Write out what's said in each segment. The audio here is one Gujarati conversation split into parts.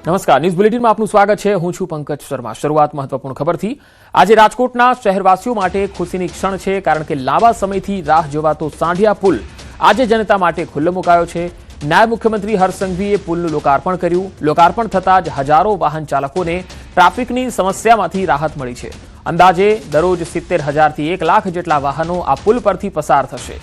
નમસ્કાર, ન્યૂઝ બુલેટિનમાં આપનું સ્વાગત છે। હું છું પંકજ શર્મા। શરૂઆત મહત્વપૂર્ણ ખબરથી। આજે રાજકોટના શહેરવાસીઓ માટે ખુશીની ક્ષણ છે, કારણ કે લાંબા સમયથી રાહ જોવાતો સાંઢિયા પુલ આજે જનતા માટે ખુલ્લો મુકાયો છે। નાયબ મુખ્યમંત્રી હર્ષ સંઘવીએ પુલનું લોકાર્પણ કર્યું। લોકાર્પણ થતાં જ હજારો વાહન ચાલકોને ટ્રાફિકની સમસ્યામાંથી રાહત મળી છે। અંદાજે દરરોજ 70,000થી 1 લાખ જેટલા વાહનો આ પુલ પરથી પસાર થશે।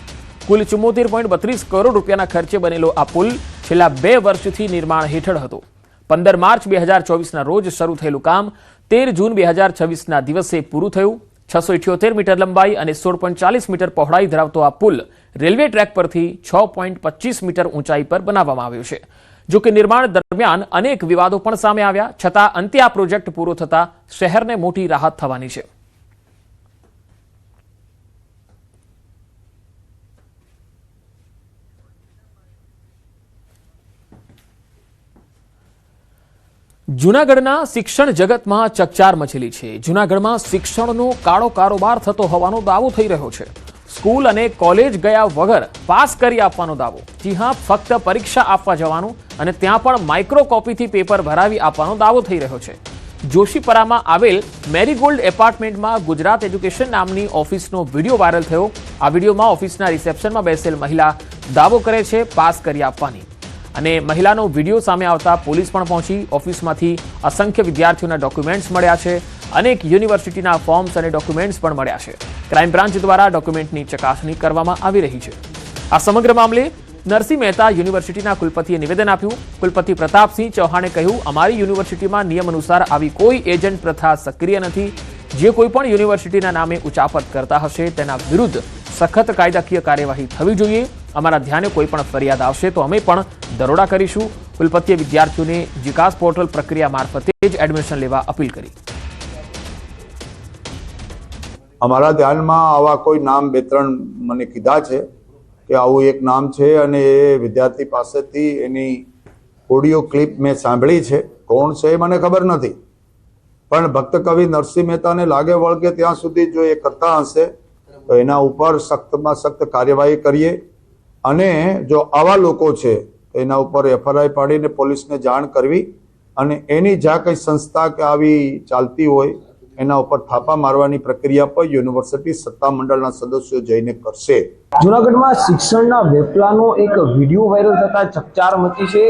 કુલ 74.32 કરોડ રૂપિયાના ખર્ચે બનેલો આ પુલ છેલ્લા 2 વર્ષથી નિર્માણ હેઠળ હતો। 15 માર્ચ 2024ના રોજ શરૂ થયેલું કામ 13 જૂન 2026ના દિવસે પૂરું થયું। 678 મીટર લંબાઈ અને 16.40 મીટર પહોળાઈ ધરાવતો આ પુલ રેલવે ટ્રેક પરથી 6.25 મીટર ઊંચાઈ પર બનાવવામાં આવ્યો છે। જો કે નિર્માણ દરમિયાન અનેક વિવાદો પણ સામે આવ્યા, છતાં અંતે આ પ્રોજેક્ટ પૂરો થતા શહેરને મોટી રાહત થવાની છે। જૂનાગઢના શિક્ષણ જગતમાં ચકચાર મચેલી છે। જૂનાગઢમાં શિક્ષણનો કાળો કારોબાર થતો હોવાનો દાવો થઈ રહ્યો છે। સ્કૂલ અને કોલેજ ગયા વગર પાસ કરી આપવાનો દાવો। જી હા, ફક્ત પરીક્ષા આપવા જવાનું અને ત્યાં પણ માઇક્રો કોપીથી પેપર ભરાવી આપવાનો દાવો થઈ રહ્યો છે। જોશીપરામાં આવેલ મેરીગોલ્ડ એપાર્ટમેન્ટમાં ગુજરાત એજ્યુકેશન નામની ઓફિસનો વિડીયો વાયરલ થયો। આ વિડીયોમાં ઓફિસના રિસેપ્શનમાં બેસેલ મહિલા દાવો કરે છે પાસ કરી આપવાની, અને મહિલાનો વિડીયો સામે આવતા પોલીસ પણ પહોંચી। ઓફિસમાંથી અસંખ્ય વિદ્યાર્થીઓના ડોક્યુમેન્ટ્સ મળ્યા છે। અનેક યુનિવર્સિટીના ફોર્મ્સ અને ડોક્યુમેન્ટ્સ પણ મળ્યા છે। ક્રાઇમ બ્રાન્ચ દ્વારા ડોક્યુમેન્ટની ચકાસણી કરવામાં આવી રહી છે। આ સમગ્ર મામલે નરસિંહ મહેતા યુનિવર્સિટીના કુલપતિએ નિવેદન આપ્યું। કુલપતિ પ્રતાપસિંહ ચૌહાણે કહ્યું, અમારી યુનિવર્સિટીમાં નિયમ અનુસાર આવી કોઈ એજન્ટ પ્રથા સક્રિય નથી। જે કોઈ પણ યુનિવર્સિટીના નામે ઉચાપત કરતા હશે તેના વિરુદ્ધ સખત કાયદાકીય કાર્યવાહી થવી જોઈએ। અમારા ધ્યાને કોઈ પણ ફરિયાદ આવશે તો અમે પણ દરોડા કરીશું। કુલપતિએ વિદ્યાર્થીઓને જીકાસ પોર્ટલ પ્રક્રિયા મારફતે જ એડમિશન લેવા અપીલ કરી। અમારા ધ્યાનમાં આવા કોઈ નામ 2-3 મને કીધા છે કે આવું એક નામ છે, અને એ વિદ્યાર્થી પાસેથી એની ઓડિયો ક્લિપ મેં સાંભળી છે। કોણ છે એ મને ખબર નથી, પણ ભક્ત કવિ નરસિંહ મહેતાને લાગે વળગે ત્યાં સુધી જો એ કરતા હશે તો એના ઉપર સખ્તમાં સખ્ત કાર્યવાહી કરીએ, અને જો આવા લોકો છે તો એના ઉપર FIR પાડીને પોલીસને જાણ કરવી, અને એની જ્યાં કંઈ સંસ્થા કે આવી ચાલતી હોય એના ઉપર થાપા મારવાની પ્રક્રિયા પર યુનિવર્સિટી સત્તામંડળના સદસ્યો જઈને કરશે। જૂનાગઢમાં શિક્ષણના વેપલાનો એક વિડીયો વાયરલ થતા ચકચાર મચી છે।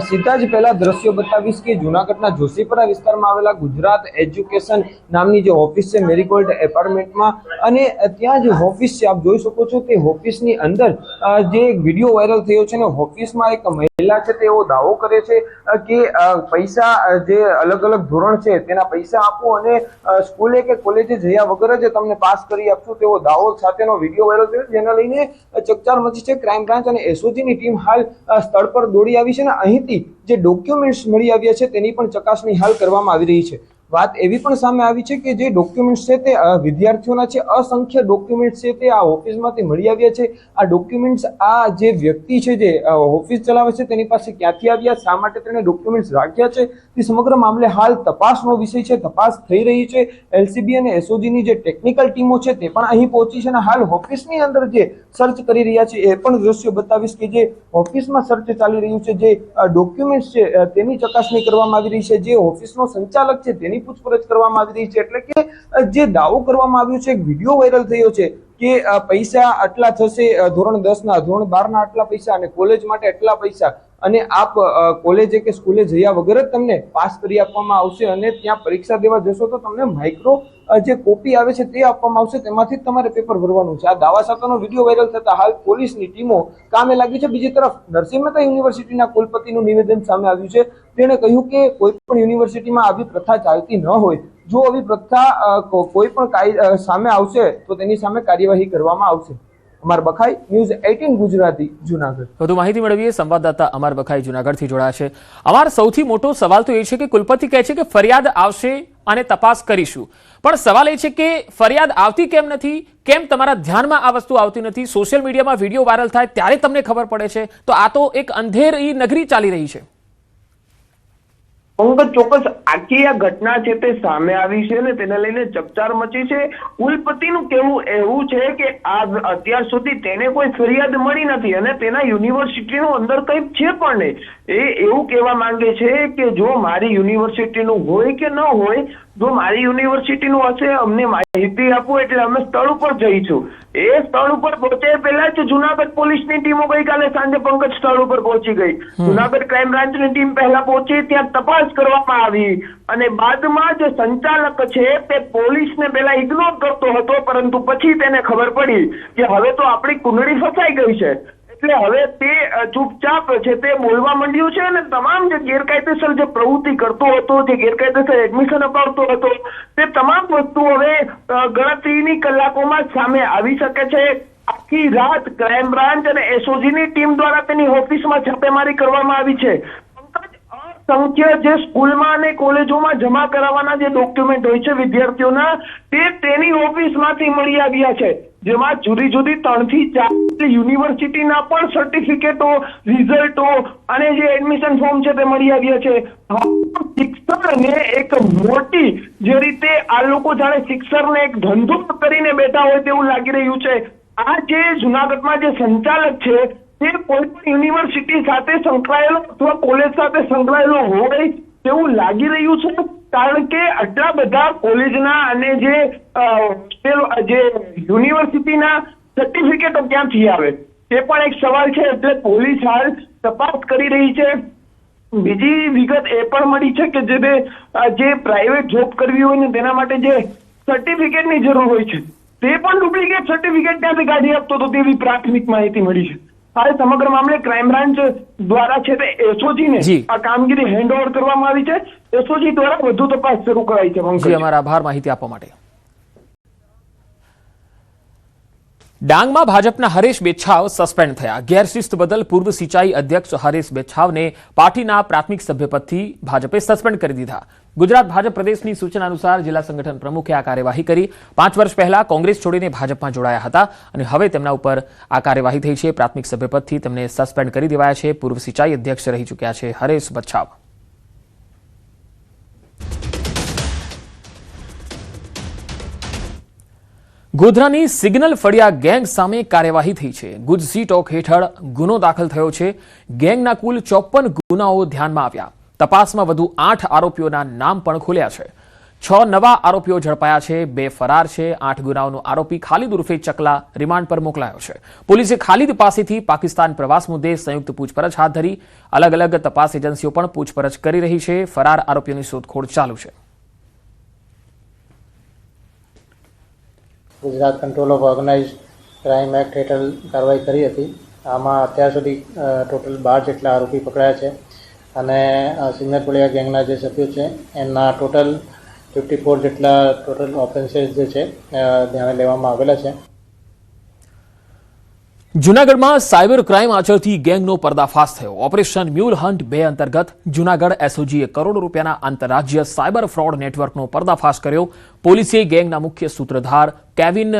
સીધા જ પહેલા દ્રશ્યો બતાવીશ કે જૂનાગઢના જોશીપરા વિસ્તારમાં આવેલા ગુજરાત એજ્યુકેશન નામની જે ઓફિસ છે મેરીગોલ્ડ એપાર્ટમેન્ટમાં, અને ત્યાં જે ઓફિસ છે આપ જોઈ શકો છો કે ઓફિસની અંદર જે વિડીયો વાયરલ થયો છે ને ઓફિસમાં એક મહિલા છે તેઓ દાવો કરે છે કે પૈસા જે અલગ અલગ ધોરણ છે તેના પૈસા આપો અને સ્કૂલે કે કોલેજે જયા વગર જ તમને પાસ કરી આપશું તેવો દાવો સાથેનો વિડીયો વાયરલ થયો, જેના લઈને ચકચાર મચી છે। ક્રાઇમ બ્રાન્ચ અને એસઓજીની ટીમ હાલ સ્થળ પર દોડી આવી છે, અને અહીંથી જે ડોક્યુમેન્ટ્સ મળી આવ્યા છે તેની પણ ચકાસણી હાલ કરવામાં આવી રહી છે। વાત એવી પણ સામે આવી છે કે જે ડોક્યુમેન્ટ્સ છે તે વિદ્યાર્થીઓના છે, અસંખ્ય ડોક્યુમેન્ટ્સ છે તે આ ઓફિસમાંથી મળી આવ્યા છે। આ ડોક્યુમેન્ટ્સ આ જે વ્યક્તિ છે જે ઓફિસ ચલાવે છે તેની પાસે ક્યાંથી આવ્યા, શા માટે તેણે ડોક્યુમેન્ટ્સ રાખ્યા છે, તે સમગ્ર મામલે હાલ તપાસનો વિષય છે। તપાસ થઈ રહી છે। LCB અને SOGની જે ટેકનિકલ ટીમો છે તે પણ અહીં પહોંચી છે, અને હાલ ઓફિસની અંદર જે સર્ચ કરી રહ્યા છે એ પણ દ્રશ્યો બતાવીશ કે જે ઓફિસમાં સર્ચ ચાલી રહ્યું છે, જે ડોક્યુમેન્ટ્સ છે તેની ચકાસણી કરવામાં આવી રહી છે, જે ઓફિસનો સંચાલક છે તેની પૂછપરછ કરવામાં આવી રહી છે। એટલે કે જે દાવો કરવામાં આવ્યો છે, એક વિડીયો વાયરલ થયો છે કે પૈસા આટલા થશે, ધોરણ 10ના ધોરણ 12ના આટલા પૈસા અને કોલેજ માટે આટલા પૈસા, અને આપ કોલેજે કે સ્કૂલે જયા વગર જ તમને પાસ કરી આપવામાં આવશે, અને ત્યાં પરીક્ષા દેવા જશો તો તમને માઇક્રો જે કોપી આવે છે તે આપવામાં આવશે, તેમાંથી જ તમારે પેપર ભરવાનું છે। આ દાવા સાથેનો વિડીયો વાયરલ થતા હાલ પોલીસની ટીમો કામે લાગી છે। બીજી તરફ નરસિંહ મહેતા યુનિવર્સિટીના કુલપતિનું નિવેદન સામે આવ્યું છે। તેણે કહ્યું કે કોઈ પણ યુનિવર્સિટીમાં આવી પ્રથા ચાલતી ન હોય। જો આવી પ્રથા કોઈ પણ સામે આવશે તો તેની સામે કાર્યવાહી કરવામાં આવશે। અમર બખાઈ, ન્યૂઝ 18 ગુજરાતી, જૂનાગઢ। વધુ માહિતી મેળવીએ, સંવાદદાતા અમર બખાઈ જૂનાગઢથી જોડાયા છે। અમારો સૌથી મોટો સવાલ તો એ છે કે કુલપતિ કહે છે કે ફરિયાદ આવશે અને તપાસ કરીશું, પણ સવાલ એ છે કે ફરિયાદ આવતી કેમ નથી? કેમ તમારા ધ્યાનમાં આ વસ્તુ આવતી નથી? સોશિયલ મીડિયામાં વિડીયો વાયરલ થાય ત્યારે તમને ખબર પડે છે, તો આ તો એક અંધેરી નગરી ચાલી રહી છે। પંકજ, ચોક્કસ આખી આ ઘટના છે તે સામે આવી છે ને તેને લઈને ચકચાર મચી છે. કુલપતિનું કહેવું એવું છે કે આ અત્યાર સુધી તેને કોઈ ફરિયાદ મળી નથી અને તેના યુનિવર્સિટીનું અંદર કંઈ છે પણ નહીં. એ એવું કહેવા માંગે છે કે જો મારી યુનિવર્સિટીનું હોય કે ન હોય, જો મારી યુનિવર્સિટીનું હશે અમને માહિતી આપો એટલે અમે સ્થળ ઉપર જઈશું. એ સ્થળ ઉપર પહોંચે પહેલા જ જુનાગઢ પોલીસની ટીમો ગઈકાલે સાંજે પંકજ સ્થળ ઉપર પહોંચી ગઈ. જુનાગઢ ક્રાઇમ બ્રાન્ચની ટીમ પહેલા પહોંચી, ત્યાં તપાસ કરવામાં આવી અને બાદમાં જે સંચાલક છે તે પોલીસને પહેલા ઇગ્નોર કરતો હતો, પરંતુ પછી તેને ખબર પડી કે હવે તો આપણી કુંડળી ફસાઈ ગઈ છે. એટલે હવે તે ચૂપચાપ છે તે બોલવા માંડ્યું છે અને તમામ જે ગેરકાયદેસર જે પ્રવૃત્તિ કરતો હતો, જે ગેરકાયદેસર એડમિશન અપાવતો હતો, તે તમામ વસ્તુ હવે ગણતરીની કલાકોમાં સામે આવી શકે છે. આખી રાત ક્રાઇમ બ્રાન્ચ અને એસઓજીની ટીમ દ્વારા તેની ઓફિસમાં છાપેમારી કરવામાં આવી છે. સંખ્ય જે સ્કૂલમાં અને કોલેજોમાં જમા કરાવવાના જે ડોક્યુમેન્ટ હોય છે વિદ્યાર્થીઓના, તે તેની ઓફિસમાંથી મળી આવ્યા છે, જેમાં જુદી જુદી 3 થી 4 યુનિવર્સિટીના પણ સર્ટિફિકેટો, રિઝલ્ટો અને જે એડમિશન ફોર્મ છે તે મળી આવ્યા છે. શિક્ષણને એક મોટી જે રીતે આ લોકો જાણે શિક્ષણને એક ધંધો કરીને બેઠા હોય તેવું લાગી રહ્યું છે. આ જે જુનાગઢમાં જે સંચાલક છે તે કોઈ પણ યુનિવર્સિટી સાથે સંકળાયેલો અથવા કોલેજ સાથે સંકળાયેલો હોય તેવું લાગી રહ્યું છે, કારણ કે આટલા બધા કોલેજના અને જે યુનિવર્સિટીના સર્ટિફિકેટો ક્યાંથી આવે તે પણ એક સવાલ છે. એટલે પોલીસ હાલ તપાસ કરી રહી છે. બીજી વિગત એ પણ મળી છે કે જે પ્રાઇવેટ જોબ કરવી હોય ને તેના માટે જે સર્ટિફિકેટની જરૂર હોય છે તે પણ ડુપ્લિકેટ સર્ટિફિકેટ ત્યાંથી કાઢી આપતો હતો તેવી પ્રાથમિક માહિતી મળી છે. હાલ સમગ્ર મામલે ક્રાઇમ બ્રાન્ચ દ્વારા છે તે એસઓજીને આ કામગીરી હેન્ડઓવર કરવામાં આવી છે. એસઓજી દ્વારા વધુ તપાસ શરૂ કરાઈ છે. જી, અમારા આભાર માહિતી આપવા માટે. ડાંગમાં ભાજપના હરેશ બેછાવ સસ્પેન્ડ થયા. ગેરશિસ્ત બદલ પૂર્વ સિંચાઈ અધ્યક્ષ હરેશ બેછાવને પાર્ટીના પ્રાથમિક સભ્યપદથી ભાજપે સસ્પેન્ડ કરી દીધા. ગુજરાત ભાજપ પ્રદેશની સૂચના અનુસાર જિલ્લા સંગઠન પ્રમુખે આ કાર્યવાહી કરી. 5 વર્ષ પહેલા કોંગ્રેસ છોડીને ભાજપમાં જોડાયા હતા અને હવે તેમના ઉપર આ કાર્યવાહી થઈ છે. પ્રાથમિક સભ્યપદથી તેમને સસ્પેન્ડ કરી દેવાયા છે. પૂર્વ સિંચાઈ અધ્યક્ષ રહી ચૂક્યા છે હરેશ બેછાવ. ગોધરાની સિગ્નલ ફળિયા ગેંગ સામે કાર્યવાહી થઈ છે. ગુજસી ટોક હેઠળ ગુનો દાખલ થયો છે. ગેંગના કુલ 54 ગુનાઓ ધ્યાનમાં આવ્યા. તપાસમાં વધુ 8 આરોપીઓના નામ પણ ખુલ્યા છે. 6 નવા આરોપીઓ ઝડપાયા છે. 2 ફરાર છે. 8 ગુનાઓનો આરોપી ખાલિદ ઉર્ફે ચકલા રિમાન્ડ પર મોકલાયો છે. પોલીસે ખાલિદ પાસેથી પાકિસ્તાન પ્રવાસ મુદ્દે સંયુક્ત પૂછપરછ હાથ ધરી. અલગ અલગ તપાસ એજન્સીઓ પણ પૂછપરછ કરી રહી છે. ફરાર આરોપીઓની શોધખોળ ચાલુ છે. Gujarat control of organise crime act હેઠળ કાર્યવાહી કરી હતી. આમાં અત્યાર સુધી ટોટલ 12 જેટલા આરોપી પકડાયા છે અને સિગ્નલ ફળિયા ગેંગના જે સભ્યો છે એના ટોટલ 54 જેટલા ટોટલ ઓફેન્સીસ જે છે ધ્યાને લેવામાં આવેલા છે. જૂનાગઢમાં સાયબર ક્રાઇમ આચરતી ગેંગનો પર્દાફાશ થયો. ઓપરેશન મ્યુલ હન્ટ 2 અંતર્ગત જૂનાગઢ એસઓજીએ કરોડો રૂપિયાના આંતરરાજ્ય સાયબર ફ્રોડ નેટવર્કનો પર્દાફાશ કર્યો. પોલીસે ગેંગના મુખ્ય સૂત્રધાર કેવિન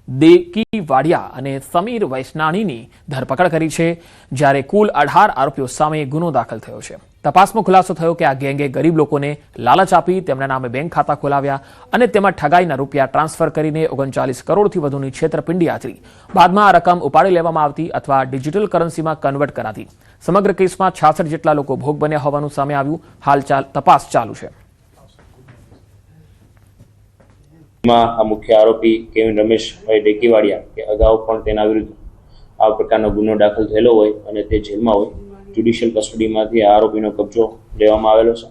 દેકીવાડિયા અને સમીર વૈષ્ણાણીની ધરપકડ કરી છે, જ્યારે કુલ 18 આરોપીઓ સામે ગુનો દાખલ થયો છે. તપાસમાં ખુલાસો થયો કે આ ગેંગે ગરીબ લોકોને લાલચ આપી તેમના નામે બેંક ખાતા ખોલાવ્યા અને તેમાં ઠગાઈના રૂપિયા ટ્રાન્સફર કરીને 39 કરોડથી વધુની છેતરપિંડી આચરી. બાદમાં આ રકમ ઉપાડી લેવામાં આવતી અથવા ડિજિટલ કરન્સીમાં કન્વર્ટ કરાતી. સમગ્ર કેસમાં 66 જેટલા લોકો ભોગ બન્યા હોવાનું સામે આવ્યું. હાલ તપાસ ચાલુ છે. આ મુખ્ય આરોપી કેવિન રમેશભાઈ ડેકીવાડિયા કે અગાઉ પણ તેના વિરુદ્ધ આ પ્રકારનો ગુનો દાખલ થયેલો હોય અને તે જેલમાં હોય. જ્યુડિશિયલ કસ્ટડીમાંથી આ આરોપીનો કબજો લેવામાં આવેલો છે.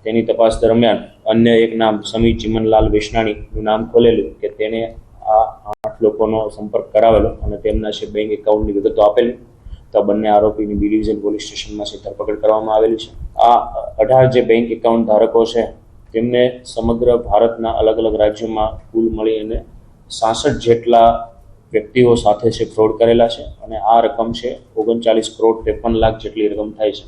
તેની તપાસ દરમિયાન અન્ય એક નામ સમીર ચિમનલાલ વૈષ્ણાણીનું નામ ખોલેલું કે તેણે આ 8 લોકોનો સંપર્ક કરાવેલો અને તેમના છે બેંક એકાઉન્ટની વિગતો આપેલી. તો બંને આરોપીની બી ડિવિઝન પોલીસ સ્ટેશનમાં છે ધરપકડ કરવામાં આવેલી છે. આ 18 જે બેંક એકાઉન્ટ ધારકો છે તેમને સમગ્ર ભારતના અલગ અલગ રાજ્યોમાં કુલ મળીને 66 જેટલા વ્યક્તિઓ સાથે છે ફ્રોડ કરેલા છે અને આ રકમ છે 39 કરોડ 53 લાખ જેટલી રકમ થાય છે.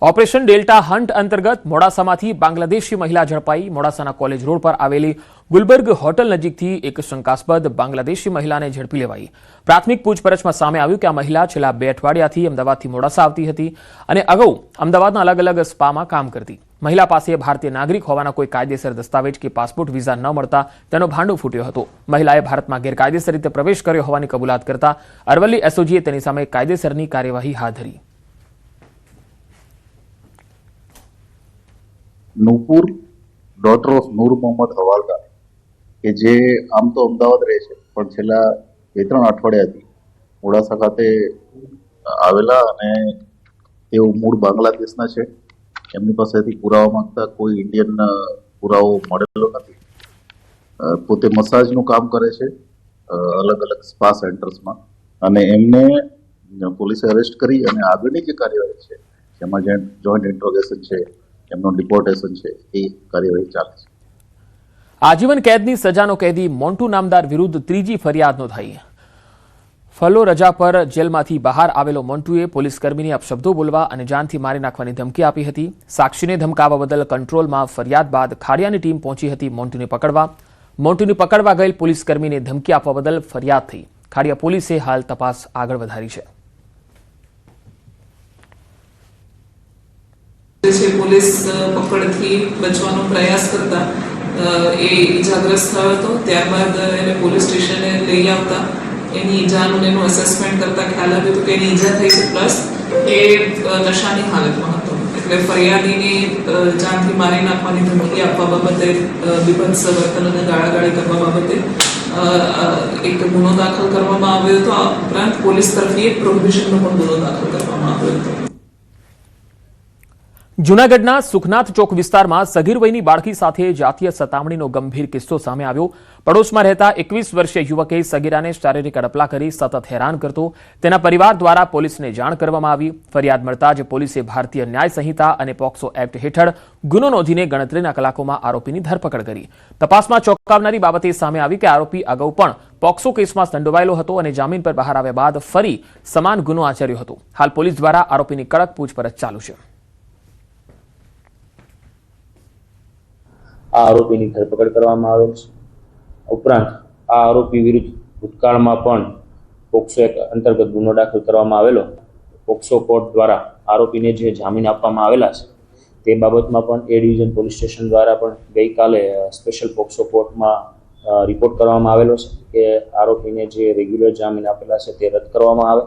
ઓપરેશન ડેલ્ટા હન્ટ અંતર્ગત મોડાસામાંથી બાંગ્લાદેશી મહિલા ઝડપાઈ. મોડાસાના કોલેજ રોડ પર આવેલી ગુલબર્ગ હોટલ નજીકથી એક શંકાસ્પદ બાંગ્લાદેશી મહિલાને ઝડપી લેવાઈ. પ્રાથમિક પૂછપરછમાં સામે આવ્યું કે આ મહિલા છેલ્લા 2 અઠવાડિયાથી અમદાવાદથી મોડાસા આવતી હતી અને અગાઉ અમદાવાદના અલગ અલગ સ્પામાં કામ કરતી. મહિલા પાસે ભારતીય નાગરિક હોવાના કોઈ કાયદેસર દસ્તાવેજ કે પાસપોર્ટ વિઝા ન મળતા તેનો ભાંડો ફૂટ્યો હતો. મહિલાએ ભારતમાં ગેરકાયદેસર રીતે પ્રવેશ કર્યો હોવાની કબૂલાત કરતા અરવલ્લી એસઓજીએ તેની સામે કાયદેસરની કાર્યવાહી હાથ ધરી. નૂપુર ડોટર ઓફ નૂર મોહમ્મદ હવાલદાર કે જે આમ તો અમદાવાદ રહે છે પણ છેલ્લા 2-3 અઠવાડિયાથી મોડાસા ખાતે આવેલા અને તેઓ મૂળ બાંગ્લાદેશના છે. એમની પાસેથી પુરાવા માંગતા કોઈ ઇન્ડિયન પુરાવો મળેલો નથી. પોતે મસાજનું કામ કરે છે અલગ અલગ સ્પા સેન્ટર્સમાં અને એમને પોલીસે અરેસ્ટ કરી અને આગળની જે કાર્યવાહી છે જેમાં જોઈન્ટ ઇન્ટ્રોગેશન છે, એમનું ડિપોર્ટેશન છે, એ કાર્યવાહી ચાલે છે. આજીવન કેદની સજાનો કેદી મોન્ટુ નામદાર વિરુદ્ધ ત્રીજી ફરિયાદ નોંધાઈ. ફલો રજા પર જેલમાંથી બહાર આવેલો મોન્ટુએ પોલીસકર્મીને અપશબ્દો બોલવા અને જાનથી મારી નાખવાની ધમકી આપી હતી. સાક્ષીને ધમકાવવા બદલ કંટ્રોલમાં ફરિયાદ બાદ ખાડિયાની ટીમ પહોંચી હતી મોન્ટુને પકડવા. મોન્ટુને પકડવા ગયેલ પોલીસકર્મીને ધમકી આપવા બદલ ફરિયાદ થઈ. ખાડિયા પોલીસે હાલ તપાસ આગળ વધારી છે. પોલીસ પકડથી બચવાનો પ્રયાસ કરતા એ ઈજાગ્રસ્ત થયો હતો. ત્યારબાદ એને પોલીસ સ્ટેશને લઈ આવતા એની ઈજાનું એનું અસેસમેન્ટ કરતા ખ્યાલ આવ્યો હતો કે એની ઈજા થઈ છે પ્લસ એ નશાની હાલતમાં હતો. એટલે ફરિયાદીની જાનથી મારી નાખવાની ધમકી આપવા બાબતે, બીભત્સ વર્તન અને ગાળાગાળી કરવા બાબતે એક ગુનો દાખલ કરવામાં આવ્યો હતો. આ ઉપરાંત પોલીસ તરફથી એક પ્રોહિબિશનનો પણ ગુનો દાખલ કરવામાં આવ્યો હતો. જૂનાગઢના સુખનાથ ચોક વિસ્તારમાં સગીર વયની બાળકી સાથે જાતીય સતામણીનો ગંભીર કિસ્સો સામે આવ્યો. પડોશમાં રહેતા 21 વર્ષીય યુવકે સગીરાને શારીરિક અડપલા કરી સતત હેરાન કરતો. તેના પરિવાર દ્વારા પોલીસને જાણ કરવામાં આવી. ફરિયાદ મળતા જ પોલીસે ભારતીય ન્યાય સંહિતા અને પોક્સો એક્ટ હેઠળ ગુનો નોંધીને ગણતરીના કલાકોમાં આરોપીની ધરપકડ કરી. તપાસમાં ચોંકાવનારી બાબત એ સામે આવી કે આરોપી અગાઉ પણ પોક્સો કેસમાં સંડોવાયેલો હતો અને જામીન પર બહાર આવ્યા બાદ ફરી સમાન ગુનો આચર્યો હતો. હાલ પોલીસ દ્વારા આરોપીની કડક પૂછપરછ ચાલુ છે. આ આરોપીની ધરપકડ કરવામાં આવેલ છે. ઉપરાંત આ આરોપી વિરુદ્ધ ભૂતકાળમાં પણ પોક્સો એક્ટ અંતર્ગત ગુનો દાખલ કરવામાં આવેલો. પોક્સો કોર્ટ દ્વારા આરોપીને જે જામીન આપવામાં આવેલા છે તે બાબતમાં પણ એ ડિવિઝન પોલીસ સ્ટેશન દ્વારા પણ ગઈકાલે સ્પેશિયલ પોક્સો કોર્ટમાં રિપોર્ટ કરવામાં આવેલો છે કે આરોપીને જે રેગ્યુલર જામીન આપેલા છે તે રદ કરવામાં આવે.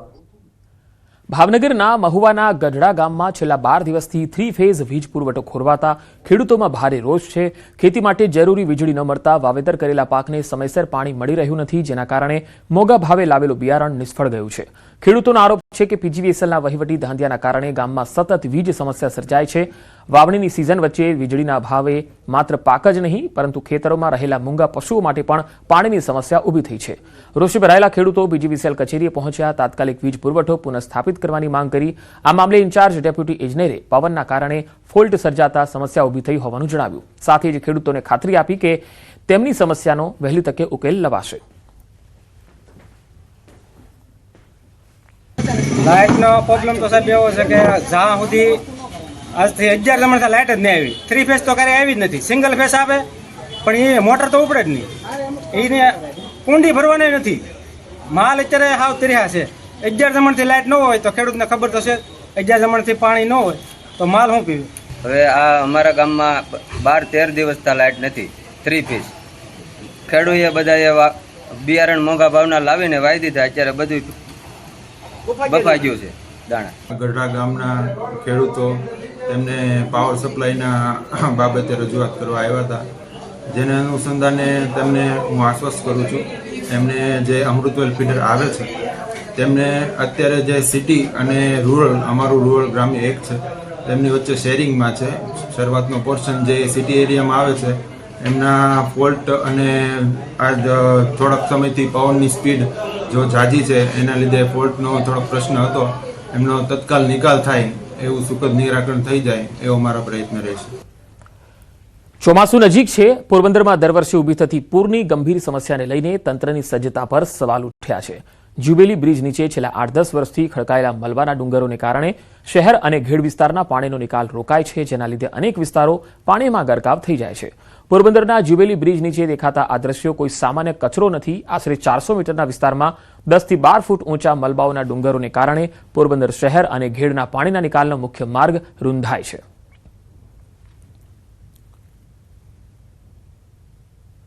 ભાવનગરના મહુવાના ગઢડા ગામમાં છેલ્લા 12 દિવસથી 3 ફેઝ વીજ પુરવઠો ખોરવાતા ખેડૂતોમાં ભારે રોષ છે. ખેતી માટે જરૂરી વીજળી ન મળતા વાવેતર કરેલા પાકને સમયસર પાણી મળી રહ્યું નથી, જેના કારણે મોંઘા ભાવે લાવેલું બિયારણ નિષ્ફળ ગયું છે. ખેડૂતોનો આરોપ છે કે પીજીવીએસએલના વહીવટી ધાંધિયાના કારણે ગામમાં સતત વીજ સમસ્યા સર્જાય છે. વાવણીની સિઝન વચ્ચે વીજળીના ભાવે માત્ર પાક જ નહીં પરંતુ ખેતરોમાં રહેલા મૂંગા પશુઓ માટે પણ પાણીની સમસ્યા ઊભી થઈ છે. રોષે ભરાયેલા ખેડૂતો પીજીવીએસએલ કચેરીએ પહોંચ્યા. તાત્કાલિક વીજ પુરવઠો પુનઃસ્થાપિત કરવાની માંગ કરી. આ મામલે ઇન્ચાર્જ ડેપ્યુટી ઇજનેરે પવનના કારણે ફોલ્ટ સર્જાતા સમસ્યા ઊભી થઈ હોવાનું જણાવ્યું. સાથે જ ખેડૂતોને ખાતરી આપી કે તેમની સમસ્યાનો વહેલી તકે ઉકેલ લવાશે. લાઇટનો પ્રોબ્લેમ તો સાહેબ એવો છે કે જ્યાં સુધી આજથી 11 જમણથી લાઇટ જ નહીં આવી. 3 ફેસ તો ક્યારેય આવી જ નથી. સિંગલ ફેસ આવે પણ એ મોટર તો ઉપડે જ નહીં. એને કુંડી ભરવાની નથી. માલ અત્યારે હાવ તર્યા છે. 11 જમણથી લાઇટ ન હોય તો ખેડૂતને ખબર તો છે. 11 જમણથી પાણી ન હોય તો માલ શું પીવે? હવે આ અમારા ગામમાં 12-13 દિવસથી લાઇટ નથી. 3 ફેસ ખેડૂએ બધાએ બિયારણ મોંઘા ભાવના લાવીને વાવી દીધા. અત્યારે બધું બફાઈ ગયું છે દાણા. ગઢડા ગામના ખેડૂતો તેમને પાવર સપ્લાયના બાબતે રજૂઆત કરવા આવ્યા હતા, જેને અનુસંધાને તેમને હું આશ્વસ્ત કરું છું. એમને જે અમૃતવેલ ફીડર આવે છે તેમને અત્યારે જે સિટી અને રૂરલ, અમારું રૂરલ ગ્રામ્ય એક છે, તેમની વચ્ચે શેરિંગમાં છે. શરૂઆતનો પોર્શન જે સિટી એરિયામાં આવે છે એમના ફોલ્ટ અને આ થોડાક સમયથી પવનની સ્પીડ જો ઝાઝી છે એના લીધે ફોલ્ટનો થોડોક પ્રશ્ન હતો. એમનો તત્કાલ નિકાલ થાય એવું સુખદ નિરાકરણ થઈ જાય એવો મારો પ્રયત્ન રહેશે. ચોમાસું નજીક છે. પોરબંદરમાં દર વર્ષે ઊભી થતી પૂરની ગંભીર સમસ્યાને લઈને તંત્રની સજ્જતા પર સવાલ ઉઠ્યા છે. જ્યુબેલી બ્રિજ નીચે છેલ્લા 8-10 વર્ષથી ખડકાયેલા મલબાના ડુંગરોને કારણે શહેર અને ઘેડ વિસ્તારના પાણીનો નિકાલ રોકાય છે, જેના લીધે અનેક વિસ્તારો પાણીમાં ગરકાવ થઈ જાય છે. પોરબંદરના જ્યુબેલી બ્રિજ નીચે દેખાતા આ દ્રશ્યો કોઈ સામાન્ય કચરો નથી. આશરે 400 મીટરના વિસ્તારમાં 10 થી 12 ફૂટ ઊંચા મલબાઓના ડુંગરોને કારણે પોરબંદર શહેર અને ઘેડના પાણીના નિકાલનો મુખ્ય માર્ગ રૂંધાય છે.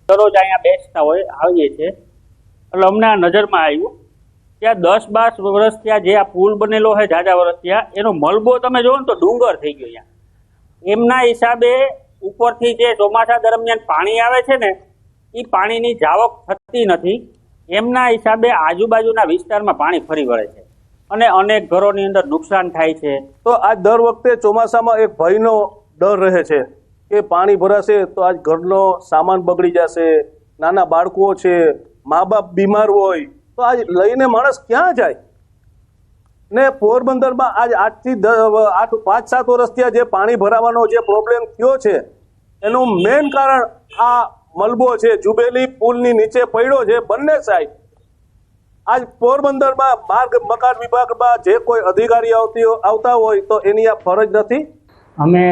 દરરોજ અહીંયા બેસતા હોય આવીએ છીએ એટલે અમને આ નજરમાં આવ્યું ત્યાં 10-12 વર્ષ ત્યાં જે આ પુલ બનેલો છે જાજા વર્ષ ત્યાં એનો મલબો તમે જોવો ને તો ડુંગર થઈ ગયો. અહીંયા એમના હિસાબે ઉપરથી જે ચોમાસા દરમિયાન પાણી આવે છે ને એ પાણીની જાવક થતી નથી. એમના હિસાબે આજુબાજુના વિસ્તારમાં પાણી ફરી વળે છે અને અનેક ઘરોની અંદર નુકસાન થાય છે. તો આજ દર વખતે ચોમાસામાં એક ભયનો ડર રહે છે કે પાણી ભરાશે તો આજ ઘરનો સામાન બગડી જશે, નાના બાળકો છે, મા બાપ બીમાર હોય તો આજ લઈને માણસ ક્યાં જાય. ને પોરબંદરમાં આજ 5-7 વર્ષથી જે પાણી ભરાવાનો જે પ્રોબ્લેમ થયો છે એનું મેઇન કારણ આ મલબો છે, જુબેલી પુલની નીચે પડ્યો છે બંને સાઈડ. આજ પોરબંદરમાં માર્ગ મકાન વિભાગમાં જે કોઈ અધિકારી આવતા હોય તો એની આ ફરજ નથી. અમે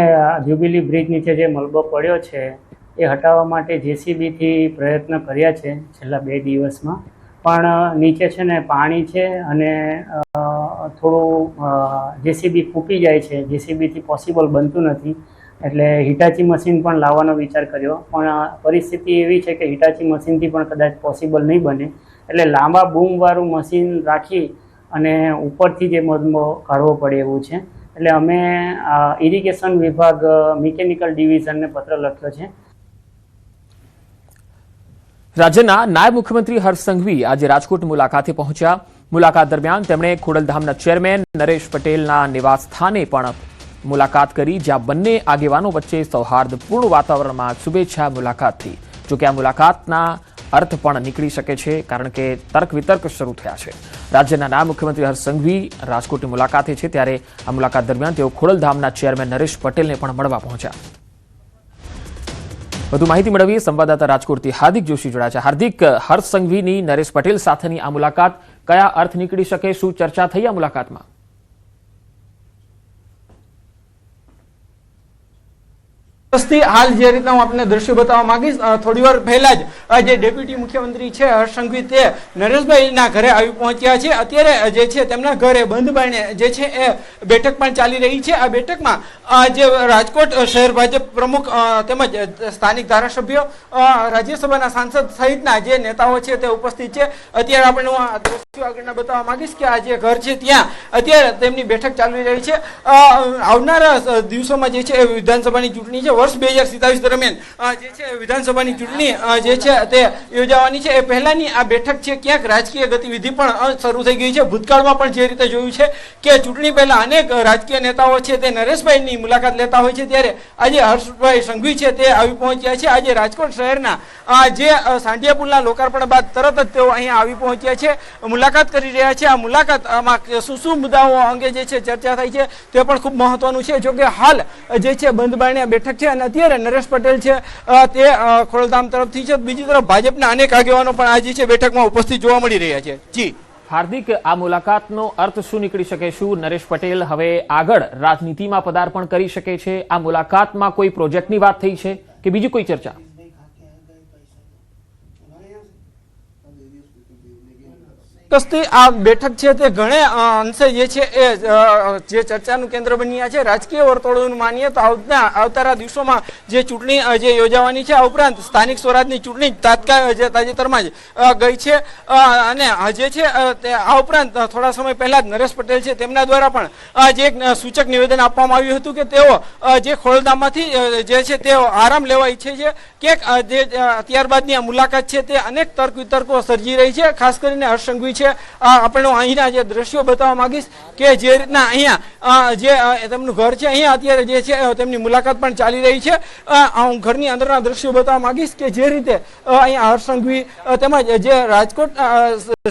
જ્યુબિલી બ્રિજ નીચે જે મલબો પડ્યો છે એ હટાવવા માટે જેસીબીથી પ્રયત્ન કર્યા છે છેલ્લા 2 દિવસમાં, પણ નીચે છે ને પાણી છે અને થોડું જેસીબી ફૂંકી જાય છે, જેસીબીથી પોસિબલ બનતું નથી. એટલે હિટાચી મશીન પણ લાવવાનો વિચાર કર્યો, પણ પરિસ્થિતિ એવી છે કે હિટાચી મશીનથી પણ કદાચ પોસિબલ નહીં બને. એટલે લાંબા બૂમવાળું મશીન રાખી અને ઉપરથી જે મલબો કાઢવો પડે એવું છે. એટલે અમે ઇરિગેશન વિભાગ મિકેનિકલ ડિવિઝનને પત્ર લખ્યો છે. રાજ્યના નાયબ મુખ્યમંત્રી હર્ષ સંઘવી આજે રાજકોટ મુલાકાતે પહોંચ્યા. મુલાકાત દરમિયાન તેમણે ખોડલધામના ચેરમેન નરેશ પટેલના નિવાસ સ્થાને પણ મુલાકાત કરી, જ્યાં બંને આગેવાનો વચ્ચે સૌહાર્દપૂર્ણ વાતાવરણમાં શુભેચ્છા મુલાકાત થઈ. જોકે આ મુલાકાતના અર્થ પણ નીકળી શકે છે, કારણ કે તર્ક વિતર્ક શરૂ થયા છે. રાજ્યના નાયબ મુખ્યમંત્રી હર્ષ સંઘવી રાજકોટની મુલાકાતે છે, ત્યારે આ મુલાકાત દરમિયાન તેઓ ખોડલધામના ચેરમેન નરેશ પટેલને પણ મળવા પહોંચ્યા. વધુ માહિતી મેળવીએ સંવાદદાતા રાજકોટથી હાર્દિક જોશી જોડાયા છે. હાર્દિક, હર્ષ સંઘવીની નરેશ પટેલ સાથેની આ મુલાકાત કયા અર્થ નીકળી શકે? શું ચર્ચા થઈ આ મુલાકાતમાં? હાલ જે રીતના હું આપને દ્રશ્યો બતાવવા માંગીશ, થોડી વાર પહેલા જ જે ડેપ્યુટી મુખ્યમંત્રી છે હર્ષ સંઘવી તે નરેશભાઈના ઘરે આવી પહોંચ્યા છે. અત્યારે જે છે તેમના ઘરે બંધ બારણે જે છે એ બેઠક પણ ચાલી રહી છે. આ બેઠકમાં જે રાજકોટ શહેર ભાજપ પ્રમુખ તેમજ સ્થાનિક ધારાસભ્યો, રાજ્યસભાના સાંસદ સહિતના જે નેતાઓ છે તે ઉપસ્થિત છે. અત્યારે આપણે હું આ દ્રશ્યો આગળના બતાવવા માંગીશ કે આ જે ઘર છે ત્યાં અત્યારે તેમની બેઠક ચાલી રહી છે. આવનારા દિવસોમાં જે છે એ વિધાનસભાની ચૂંટણી છે. વર્ષ 2027 દરમિયાન જે છે વિધાનસભાની ચૂંટણી જે છે તે યોજાવાની છે. એ પહેલાની આ બેઠક છે ક્યાંક રાજકીય ગતિવિધિ પણ શરૂ થઈ ગઈ છે. ભૂતકાળમાં પણ જે રીતે જોયું છે કે ચૂંટણી પહેલા અનેક રાજકીય નેતાઓ છે તે નરેશભાઈની મુલાકાત લેતા હોય છે, ત્યારે આજે હર્ષભાઈ સંઘવી છે તે આવી પહોંચ્યા છે. આજે રાજકોટ શહેરના જે સાંઢિયા પુલના લોકાર્પણ બાદ તરત જ તેઓ અહીંયા આવી પહોંચ્યા છે, મુલાકાત કરી રહ્યા છે. આ મુલાકાતમાં શું મુદ્દાઓ અંગે જે છે ચર્ચા થઈ છે તે પણ ખૂબ મહત્વનું છે. જોકે હાલ જે છે બંધ બારણે બેઠક છે અને અત્યારે નરેશ પટેલ છે તે ખોડલધામ તરફથી છે. બીજી તરફ ભાજપના અનેક આગેવાનો પણ આજે છે બેઠકમાં ઉપસ્થિત જોવા મળી રહ્યા છે. જી હાર્દિક, આ મુલાકાતનો અર્થ શું નીકળી શકે? શું નરેશ પટેલ હવે આગળ રાજનીતિમાં પદાર્પણ કરી શકે છે? આ મુલાકાતમાં કોઈ પ્રોજેક્ટની વાત થઈ છે કે બીજી કોઈ ચર્ચા? આ બેઠક છે તે ઘણે અંશે જે છે એ જે ચર્ચાનું કેન્દ્ર બન્યા છે. રાજકીય વર્તુળોનું માનીએ તો આવનારા દિવસોમાં જે ચૂંટણી જે યોજાવાની છે, આ ઉપરાંત સ્થાનિક સ્વરાજની ચૂંટણી તાજેતરમાં જ ગઈ છે અને જે છે આ ઉપરાંત થોડા સમય પહેલા જ નરેશ પટેલ છે તેમના દ્વારા પણ જે એક સૂચક નિવેદન આપવામાં આવ્યું હતું કે તેઓ જે ખોડલધામમાંથી જે છે તેઓ આરામ લેવા ઈચ્છે છે. ક્યાંક જે ત્યારબાદની આ મુલાકાત છે તે અનેક તર્ક વિતર્કો સર્જી રહી છે. ખાસ કરીને હર્ષ સંઘવી છે આપણે અહીંના જે દ્રશ્યો બતાવવા માંગીશ કે જે રીતના અહીંયા જે તેમનું ઘર છે અહીંયા અત્યારે જે છે તેમની મુલાકાત પણ ચાલી રહી છે. હું ઘરની અંદરના દ્રશ્યો બતાવવા માંગીશ કે જે રીતે અહીંયા હર્ષ સંઘવી તેમજ જે રાજકોટ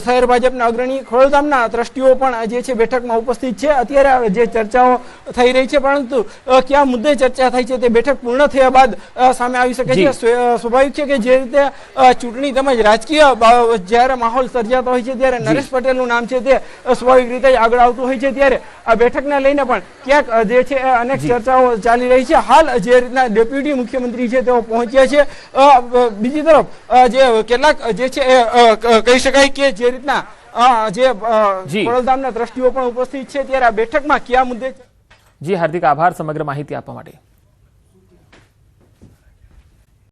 શહેર ભાજપના અગ્રણી ખોડલધામના ટ્રસ્ટીઓ પણ જે છે બેઠકમાં ઉપસ્થિત છે. અત્યારે જે ચર્ચાઓ થઈ રહી છે, પરંતુ કયા મુદ્દે ચર્ચા થઈ છે તે બેઠક પૂર્ણ થયા બાદ સામે આવી શકે છે. સ્વાભાવિક છે કે જે રીતે ચૂંટણી તેમજ રાજકીય જ્યારે માહોલ સર્જાતો હોય છે ત્યારે નરેશ પટેલનું નામ છે તે સ્વાભાવિક રીતે આગળ આવતું હોય છે, ત્યારે આ બેઠકને લઈને પણ ક્યાંક જે છે અનેક ચર્ચાઓ ચાલી રહી છે. હાલ જે રીતના ડેપ્યુટી મુખ્યમંત્રી છે તેઓ પહોંચ્યા છે. બીજી તરફ જે કેટલાક જે છે કહી શકાય કે જે રીતના જે ખોડલધામના ટ્રસ્ટીઓ પણ ઉપસ્થિત છે, ત્યારે આ બેઠકમાં કયા મુદ્દે. જી હાર્દિક, આભાર સમગ્ર માહિતી આપવા માટે.